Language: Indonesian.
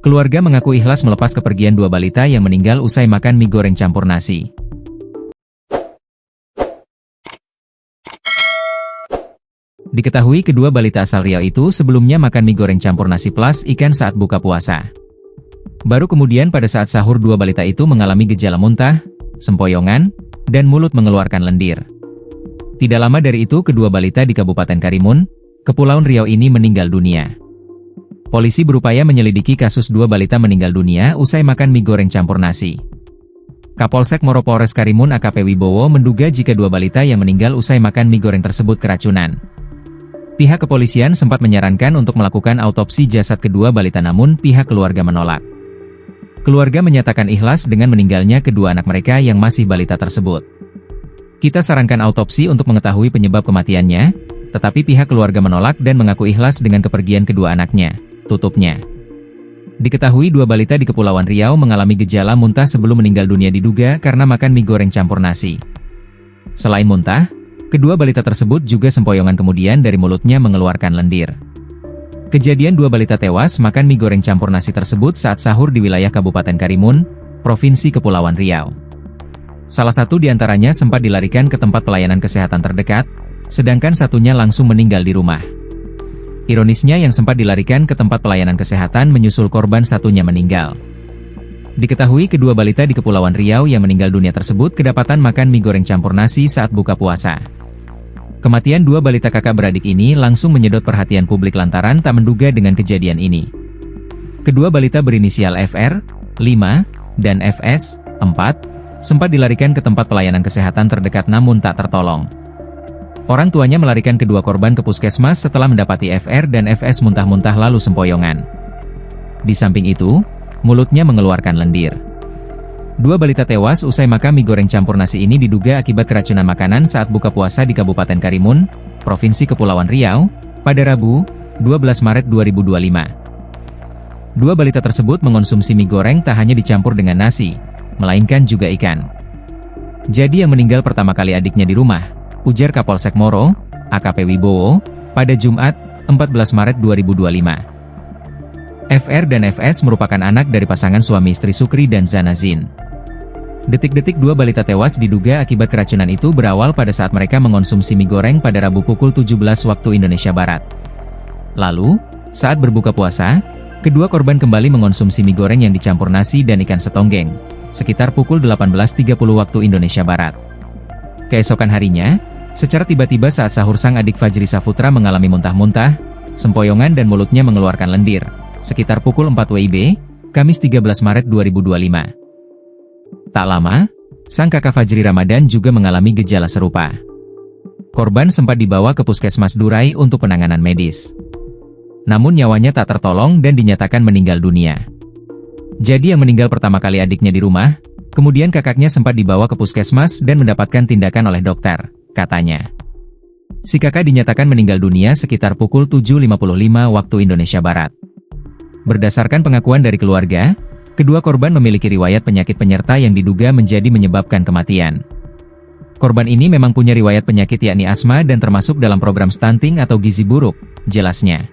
Keluarga mengaku ikhlas melepas kepergian dua balita yang meninggal usai makan mie goreng campur nasi. Diketahui kedua balita asal Riau itu sebelumnya makan mie goreng campur nasi plus ikan saat buka puasa. Baru kemudian pada saat sahur dua balita itu mengalami gejala muntah, sempoyongan, dan mulut mengeluarkan lendir. Tidak lama dari itu kedua balita di Kabupaten Karimun, Kepulauan Riau ini meninggal dunia. Polisi berupaya menyelidiki kasus dua balita meninggal dunia usai makan mie goreng campur nasi. Kapolsek Moro Polres Karimun AKP Wibowo menduga jika dua balita yang meninggal usai makan mie goreng tersebut keracunan. Pihak kepolisian sempat menyarankan untuk melakukan autopsi jasad kedua balita namun pihak keluarga menolak. Keluarga menyatakan ikhlas dengan meninggalnya kedua anak mereka yang masih balita tersebut. Kita sarankan autopsi untuk mengetahui penyebab kematiannya, tetapi pihak keluarga menolak dan mengaku ikhlas dengan kepergian kedua anaknya, tutupnya. Diketahui dua balita di Kepulauan Riau mengalami gejala muntah sebelum meninggal dunia diduga karena makan mie goreng campur nasi. Selain muntah, kedua balita tersebut juga sempoyongan kemudian dari mulutnya mengeluarkan lendir. Kejadian dua balita tewas makan mie goreng campur nasi tersebut saat sahur di wilayah Kabupaten Karimun, Provinsi Kepulauan Riau. Salah satu di antaranya sempat dilarikan ke tempat pelayanan kesehatan terdekat, sedangkan satunya langsung meninggal di rumah. Ironisnya yang sempat dilarikan ke tempat pelayanan kesehatan menyusul korban satunya meninggal. Diketahui kedua balita di Kepulauan Riau yang meninggal dunia tersebut kedapatan makan mie goreng campur nasi saat buka puasa. Kematian dua balita kakak beradik ini langsung menyedot perhatian publik lantaran tak menduga dengan kejadian ini. Kedua balita berinisial FR, 5, dan FS, 4, sempat dilarikan ke tempat pelayanan kesehatan terdekat namun tak tertolong. Orang tuanya melarikan kedua korban ke puskesmas setelah mendapati FR dan FS muntah-muntah lalu sempoyongan. Di samping itu, mulutnya mengeluarkan lendir. Dua balita tewas usai makan mie goreng campur nasi ini diduga akibat keracunan makanan saat buka puasa di Kabupaten Karimun, Provinsi Kepulauan Riau, pada Rabu, 12 Maret 2025. Dua balita tersebut mengonsumsi mie goreng tak hanya dicampur dengan nasi, melainkan juga ikan. Jadi yang meninggal pertama kali adiknya di rumah, ujar Kapolsek Moro, AKP Wibowo, pada Jumat, 14 Maret 2025. FR dan FS merupakan anak dari pasangan suami istri Sukri dan Zanazin. Detik-detik dua balita tewas diduga akibat keracunan itu berawal pada saat mereka mengonsumsi mie goreng pada Rabu pukul 17 waktu Indonesia Barat. Lalu, saat berbuka puasa, kedua korban kembali mengonsumsi mie goreng yang dicampur nasi dan ikan setonggeng, sekitar pukul 18.30 waktu Indonesia Barat. Keesokan harinya, secara tiba-tiba saat sahur sang adik Fajri Saputra mengalami muntah-muntah, sempoyongan dan mulutnya mengeluarkan lendir, sekitar pukul 4 WIB, Kamis 13 Maret 2025. Tak lama, sang kakak Fajri Ramadan juga mengalami gejala serupa. Korban sempat dibawa ke Puskesmas Durai untuk penanganan medis. Namun nyawanya tak tertolong dan dinyatakan meninggal dunia. Jadi yang meninggal pertama kali adiknya di rumah, kemudian kakaknya sempat dibawa ke puskesmas dan mendapatkan tindakan oleh dokter, katanya. Si kakak dinyatakan meninggal dunia sekitar pukul 7.55 waktu Indonesia Barat. Berdasarkan pengakuan dari keluarga, kedua korban memiliki riwayat penyakit penyerta yang diduga menjadi menyebabkan kematian. Korban ini memang punya riwayat penyakit yakni asma dan termasuk dalam program stunting atau gizi buruk, jelasnya.